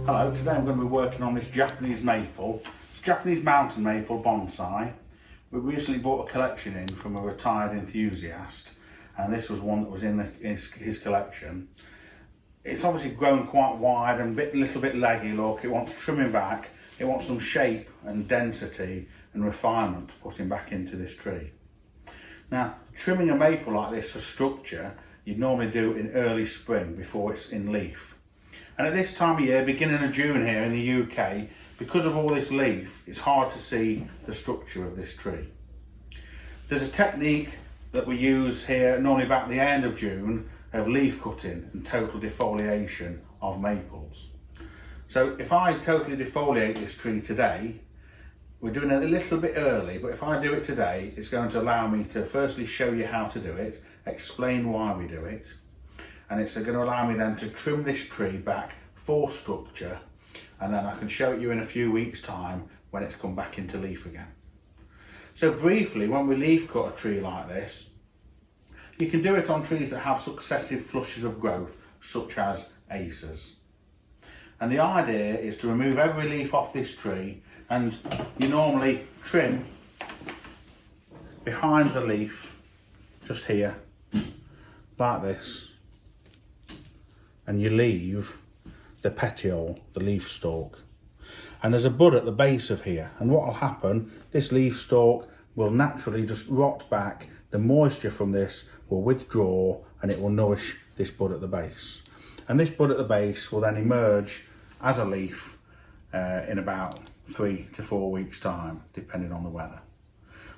Hello, today I'm going to be working on this Japanese maple. It's Japanese mountain maple bonsai. We recently bought a collection in from a retired enthusiast, and this was one that was in his collection. It's obviously grown quite wide and a little bit leggy look. It wants trimming back. It wants some shape and density and refinement putting back into this tree. Now, trimming a maple like this for structure, you'd normally do in early spring before it's in leaf. And at this time of year, beginning of June here in the UK, because of all this leaf, it's hard to see the structure of this tree. There's a technique that we use here normally about the end of June of leaf cutting and total defoliation of maples. So if I totally defoliate this tree today, we're doing it a little bit early, but if I do it today, it's going to allow me to firstly show you how to do it, explain why we do it, and it's going to allow me then to trim this tree back for structure, and then I can show it you in a few weeks' time when it's come back into leaf again. So briefly, when we leaf cut a tree like this, you can do it on trees that have successive flushes of growth, such as Acers. And the idea is to remove every leaf off this tree, and you normally trim behind the leaf, just here, like this. And you leave the petiole, the leaf stalk. And there's a bud at the base of here, and what will happen, this leaf stalk will naturally just rot back, the moisture from this will withdraw and it will nourish this bud at the base. And this bud at the base will then emerge as a leaf in about 3 to 4 weeks time, depending on the weather.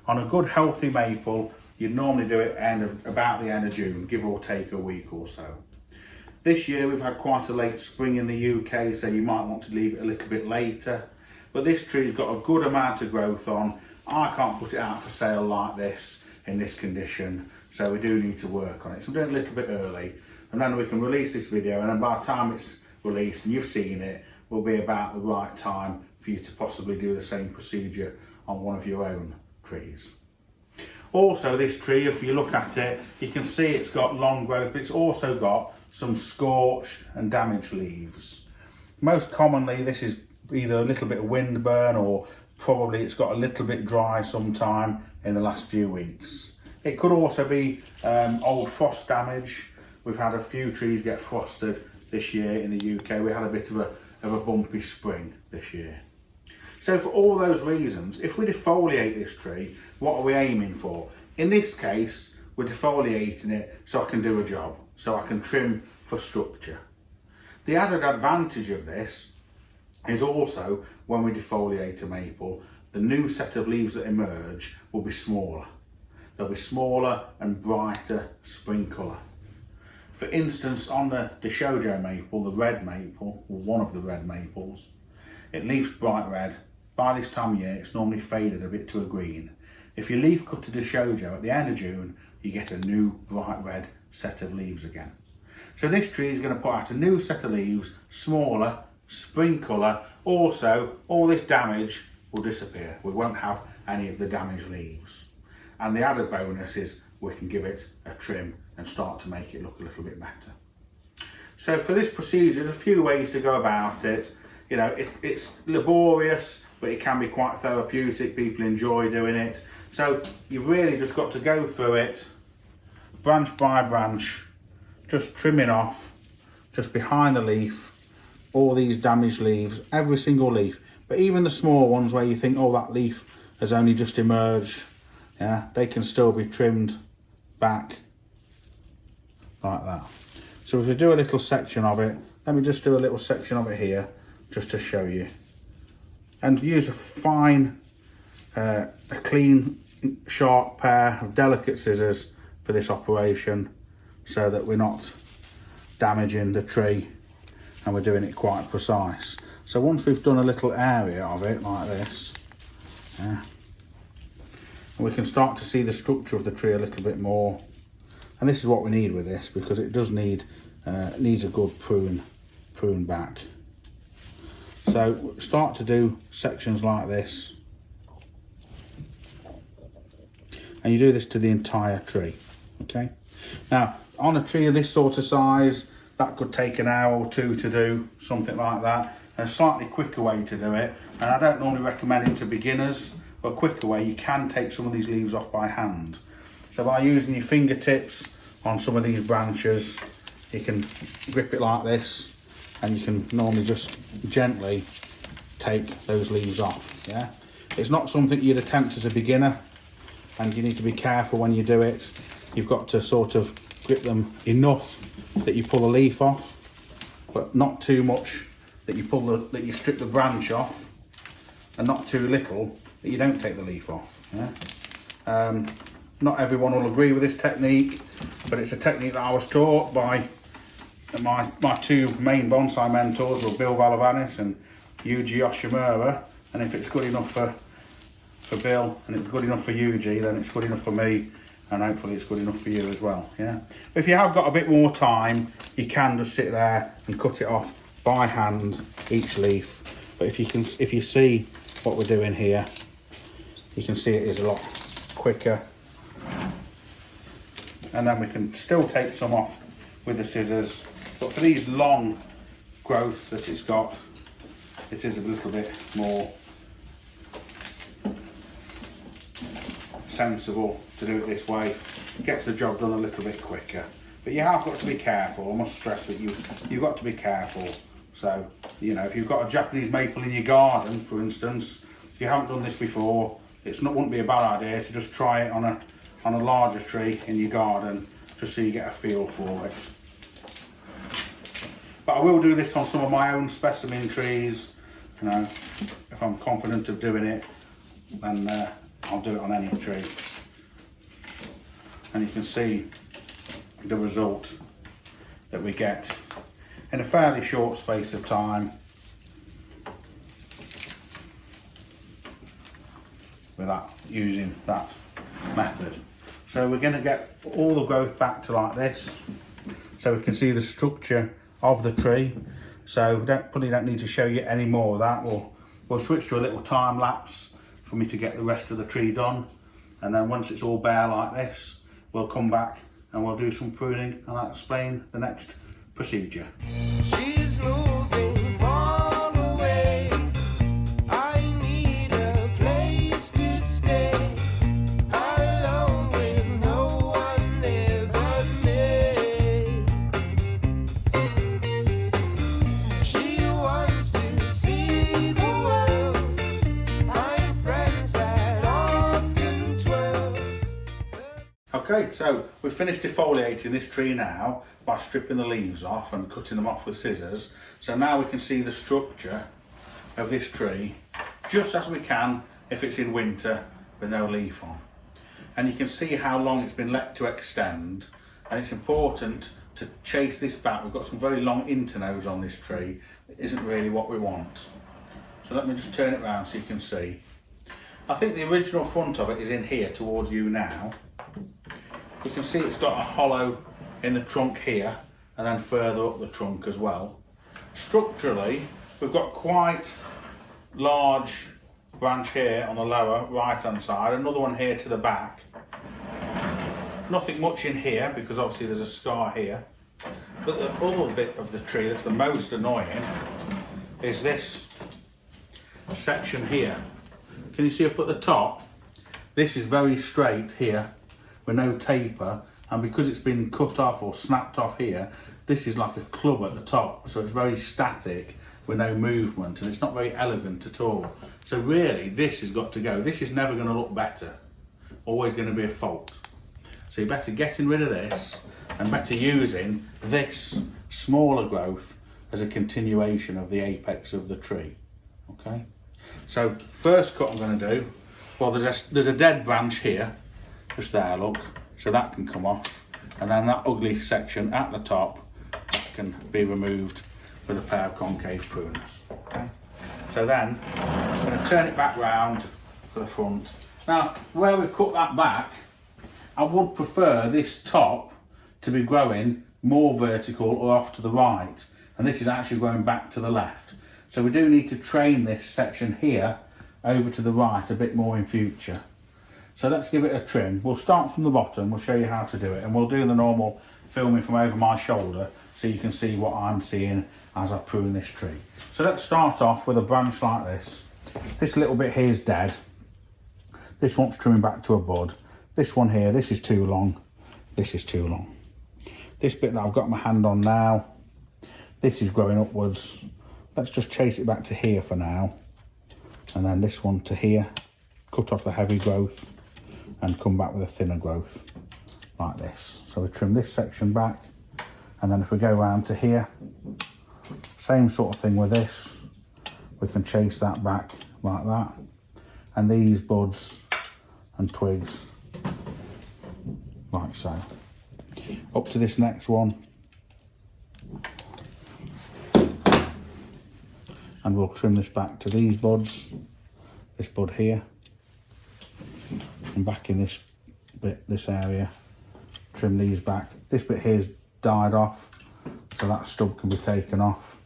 On a good healthy maple, you'd normally do it about the end of June, give or take a week or so. This year we've had quite a late spring in the UK, so you might want to leave it a little bit later. But this tree's got a good amount of growth on. I can't put it out for sale like this, in this condition, so we do need to work on it. So I'm doing a little bit early, and then we can release this video, and then by the time it's released and you've seen it, will be about the right time for you to possibly do the same procedure on one of your own trees. Also, this tree, if you look at it, you can see it's got long growth, but it's also got some scorched and damaged leaves. Most commonly, this is either a little bit of wind burn, or probably it's got a little bit dry sometime in the last few weeks. It could also be old frost damage. We've had a few trees get frosted this year in the UK. We had a bit of a bumpy spring this year. So for all those reasons, if we defoliate this tree, what are we aiming for? In this case, we're defoliating it so I can do a job, so I can trim for structure. The added advantage of this is also when we defoliate a maple, the new set of leaves that emerge will be smaller. They'll be smaller and brighter spring colour. For instance, on the Shoujo maple, the red maple, or one of the red maples, it leaves bright red. By this time of year, it's normally faded a bit to a green. If you leaf cut to the Shoujo at the end of June, you get a new bright red set of leaves again. So this tree is going to put out a new set of leaves, smaller, spring colour. Also, all this damage will disappear. We won't have any of the damaged leaves. And the added bonus is we can give it a trim and start to make it look a little bit better. So for this procedure, there's a few ways to go about it. You know, it's laborious, but it can be quite therapeutic. People enjoy doing it. So you've really just got to go through it, branch by branch, just trimming off, just behind the leaf, all these damaged leaves, every single leaf. But even the small ones where you think, oh, that leaf has only just emerged, yeah, they can still be trimmed back like that. So if we do a little section of it, let me just do a little section of it here, just to show you. And use a fine, a clean, sharp pair of delicate scissors for this operation, so that we're not damaging the tree and we're doing it quite precise. So once we've done a little area of it like this, yeah, we can start to see the structure of the tree a little bit more. And this is what we need with this, because it does need needs a good prune back. So start to do sections like this, and you do this to the entire tree. Okay, now on a tree of this sort of size, that could take an hour or two to do, something like that. a slightly quicker way to do it, and I don't normally recommend it to beginners, but a quicker way, you can take some of these leaves off by hand. So by using your fingertips on some of these branches, you can grip it like this, and you can normally just gently take those leaves off. Yeah, it's not something you'd attempt as a beginner, and you need to be careful when you do it. You've got to sort of grip them enough that you pull a leaf off, but not too much that you strip the branch off, and not too little that you don't take the leaf off. Yeah? Not everyone will agree with this technique, but it's a technique that I was taught by my two main bonsai mentors, were Bill Valavanis and Yuji Yoshimura. And if it's good enough for Bill and it's good enough for Yuji, then it's good enough for me, and hopefully it's good enough for you as well. Yeah. But if you have got a bit more time, you can just sit there and cut it off by hand, each leaf. But if you see what we're doing here, you can see it is a lot quicker. And then we can still take some off with the scissors, but for these long growth that it's got, it is a little bit more sensible to do it this way. It gets the job done a little bit quicker, but you have got to be careful. I must stress that you've got to be careful. So, you know, if you've got a Japanese maple in your garden, for instance, if you haven't done this before, wouldn't be a bad idea to just try it on a larger tree in your garden, just so you get a feel for it. But I will do this on some of my own specimen trees. You know, if I'm confident of doing it, then I'll do it on any tree. And you can see the result that we get in a fairly short space of time using that method. So we're going to get all the growth back to like this, so we can see the structure of the tree. So we probably don't need to show you any more of that. We'll switch to a little time lapse for me to get the rest of the tree done, and then once it's all bare like this, we'll come back and we'll do some pruning, and I'll explain the next procedure. She's moving far away. I need a place to stay, alone with no one there but me. She wants to see the world. I'm friends that often twirl. Okay, so we've finished defoliating this tree now by stripping the leaves off and cutting them off with scissors. So now we can see the structure of this tree just as we can if it's in winter with no leaf on. And you can see how long it's been let to extend, and it's important to chase this back. We've got some very long internodes on this tree. It isn't really what we want. So let me just turn it around so you can see. I think the original front of it is in here towards you now. You can see it's got a hollow in the trunk here, and then further up the trunk as well. Structurally, we've got quite large branch here on the lower right hand side, another one here to the back. Nothing much in here because obviously there's a scar here. But the other bit of the tree that's the most annoying is this section here. Can you see up at the top? This is very straight here with no taper, and because it's been cut off or snapped off here, this is like a club at the top, so it's very static with no movement, and it's not very elegant at all. So really, this has got to go. This is never going to look better, always going to be a fault. So you're better getting rid of this and better using this smaller growth as a continuation of the apex of the tree. Okay, so first cut I'm going to do, well, there's a dead branch here, just there, look, so that can come off, and then that ugly section at the top can be removed with a pair of concave pruners. Okay, so then I'm going to turn it back round to the front. Now, where we've cut that back, I would prefer this top to be growing more vertical or off to the right, and this is actually going back to the left. So we do need to train this section here over to the right a bit more in future. So let's give it a trim. We'll start from the bottom, we'll show you how to do it, and we'll do the normal filming from over my shoulder so so you can see what I'm seeing as I prune this tree. So let's start off with a branch like this. This little bit here is dead. This one's trimming back to a bud. This one here, this is too long. This is too long. This bit that I've got my hand on now, this is growing upwards. Let's just chase it back to here for now. And then this one to here, cut off the heavy growth and come back with a thinner growth like this. So we trim this section back, and then if we go around to here, same sort of thing with this. We can chase that back like that. And these buds and twigs like so. Up to this next one. And we'll trim this back to these buds, this bud here, and back in this bit, this area, trim these back. This bit here's died off, so that stub can be taken off.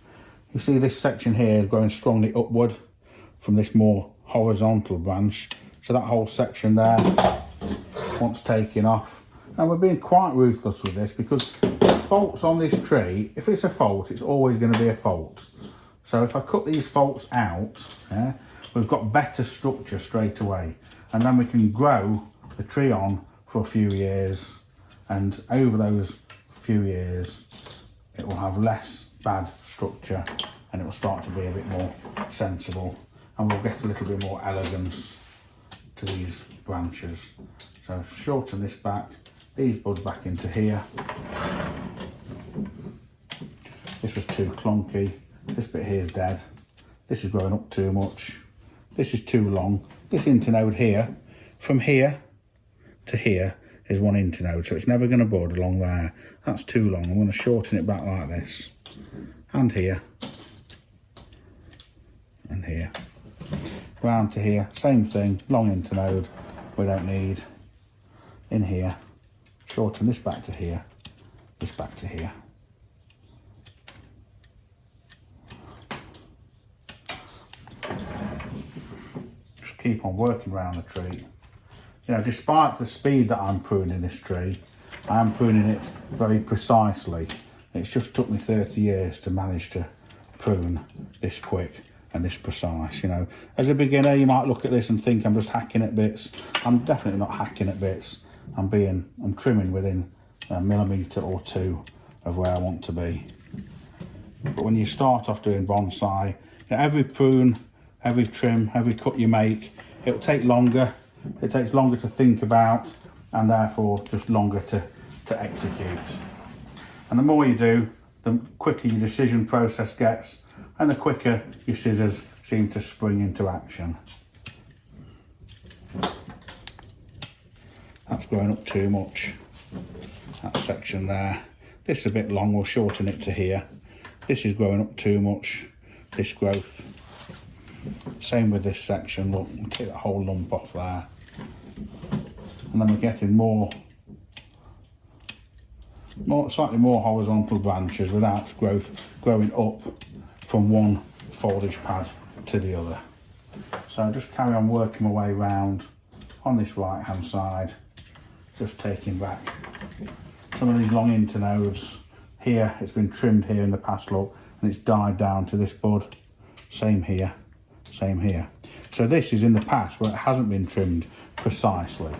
You see this section here is going strongly upward from this more horizontal branch, so that whole section there wants taking off. And we're being quite ruthless with this because faults on this tree, if it's a fault, it's always going to be a fault. So if I cut these faults out, yeah, we've got better structure straight away, and then we can grow the tree on for a few years, and over those few years it will have less bad structure and it will start to be a bit more sensible, and we'll get a little bit more elegance to these branches. So shorten this back, these buds back into here. This was too clunky. This bit here is dead. This is growing up too much. This is too long. This internode here, from here to here, is one internode, so it's never going to bud along there. That's too long. I'm going to shorten it back like this. And here. And here. Round to here, same thing, long internode, we don't need. In here, shorten this back to here, this back to here. Keep on working around the tree. You know, despite the speed that I'm pruning this tree, I am pruning it very precisely. It's just took me 30 years to manage to prune this quick and this precise. You know, as a beginner you might look at this and think I'm just hacking at bits. I'm definitely not hacking at bits. I'm trimming within a millimetre or two of where I want to be. But when you start off doing bonsai, you know, every prune, every trim, every cut you make, it'll take longer. It takes longer to think about, and therefore just longer to execute. And the more you do, the quicker your decision process gets, and the quicker your scissors seem to spring into action. That's growing up too much, that section there. This is a bit long, we'll shorten it to here. This is growing up too much, this growth. Same with this section, look, we'll take that whole lump off there. And then we're getting slightly more horizontal branches without growth growing up from one foliage pad to the other. So I'll just carry on working my way round on this right hand side, just taking back some of these long internodes. Here, it's been trimmed here in the past, look, and it's died down to this bud. Same here, same here. So this is in the past where it hasn't been trimmed precisely.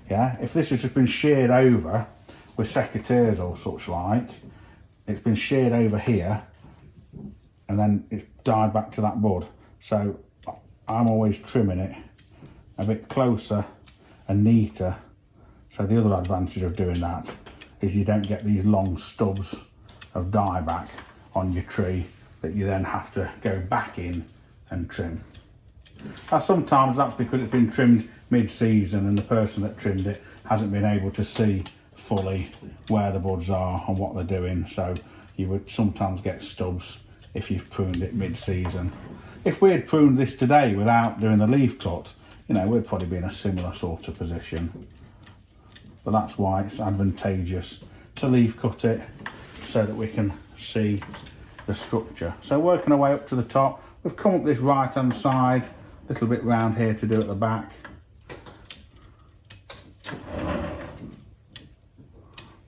Yeah, if this has just been sheared over with secateurs or such like, it's been sheared over here and then it's died back to that bud. So I'm always trimming it a bit closer and neater. So the other advantage of doing that is you don't get these long stubs of dieback on your tree that you then have to go back in and trim. Now sometimes that's because it's been trimmed mid-season and the person that trimmed it hasn't been able to see fully where the buds are and what they're doing, so you would sometimes get stubs if you've pruned it mid-season. If we had pruned this today without doing the leaf cut, you know, we'd probably be in a similar sort of position. But that's why it's advantageous to leaf cut it so that we can see the structure. So working our way up to the top, we've come up this right hand side, a little bit round here to do at the back.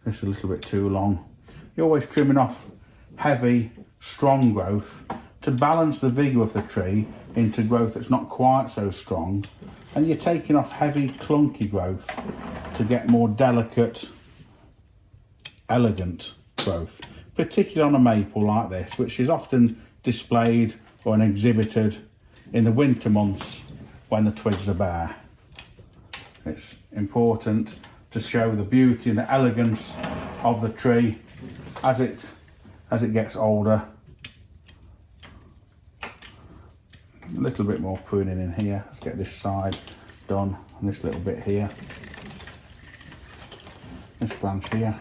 This is a little bit too long. you're always trimming off heavy, strong growth to balance the vigour of the tree into growth that's not quite so strong, and you're taking off heavy, clunky growth to get more delicate, elegant growth, particularly on a maple like this, which is often displayed or exhibited in the winter months when the twigs are bare. It's important to show the beauty and the elegance of the tree as it gets older. A little bit more pruning in here. Let's get this side done, and this little bit here, this branch here.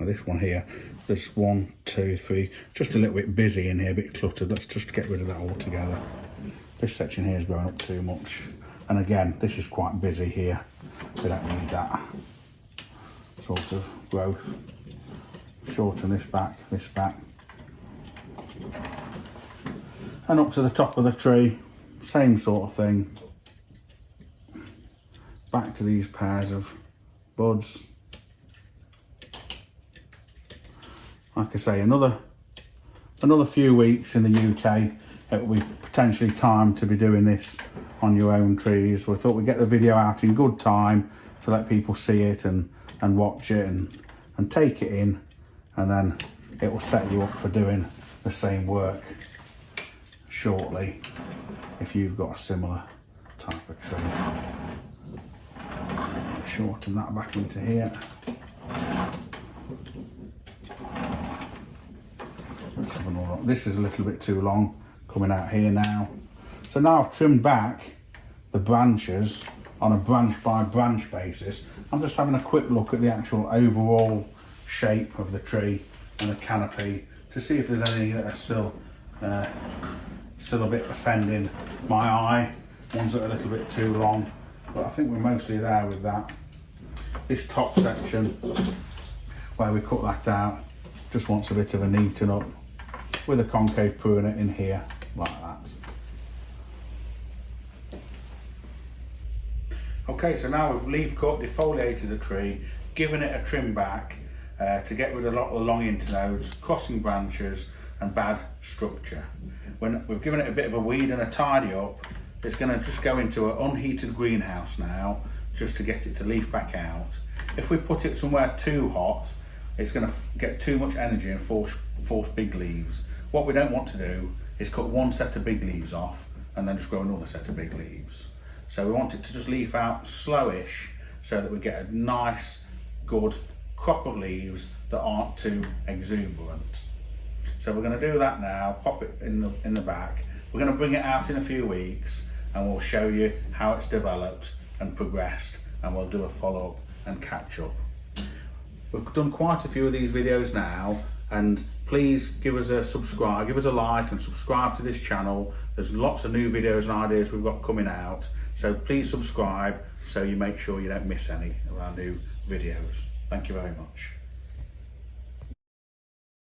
This one here, there's 1, 2, 3, just a little bit busy in here, a bit cluttered. Let's just get rid of that altogether. This section here is growing up too much, and again, this is quite busy here. We don't need that sort of growth. Shorten this back, and up to the top of the tree, same sort of thing. Back to these pairs of buds. Like I say, another few weeks in the UK, it will be potentially time to be doing this on your own trees. We thought we'd get the video out in good time to let people see it and watch it and take it in, and then it will set you up for doing the same work shortly if you've got a similar type of tree. Shorten that back into here. Let's have another look. This is a little bit too long coming out here now. So now I've trimmed back the branches on a branch by branch basis. I'm just having a quick look at the actual overall shape of the tree and the canopy to see if there's any that are still a bit offending my eye, ones that are a little bit too long, but I think we're mostly there with that. This top section where we cut that out just wants a bit of a neaten up with a concave pruner in here like that. Okay, so now we've leaf cut, defoliated the tree, given it a trim back to get rid of a lot of the long internodes, crossing branches and bad structure. When we've given it a bit of a weed and a tidy up, it's going to just go into an unheated greenhouse now just to get it to leaf back out. If we put it somewhere too hot, it's going to get too much energy and force big leaves. What we don't want to do is cut one set of big leaves off and then just grow another set of big leaves. So we want it to just leaf out slowish so that we get a nice, good crop of leaves that aren't too exuberant. So we're going to do that now, pop it in the back. We're going to bring it out in a few weeks and we'll show you how it's developed and progressed, and we'll do a follow-up and catch up. We've done quite a few of these videos now, and please give us a subscribe, give us a like and subscribe to this channel. There's lots of new videos and ideas we've got coming out, so please subscribe so you make sure you don't miss any of our new videos. Thank you very much.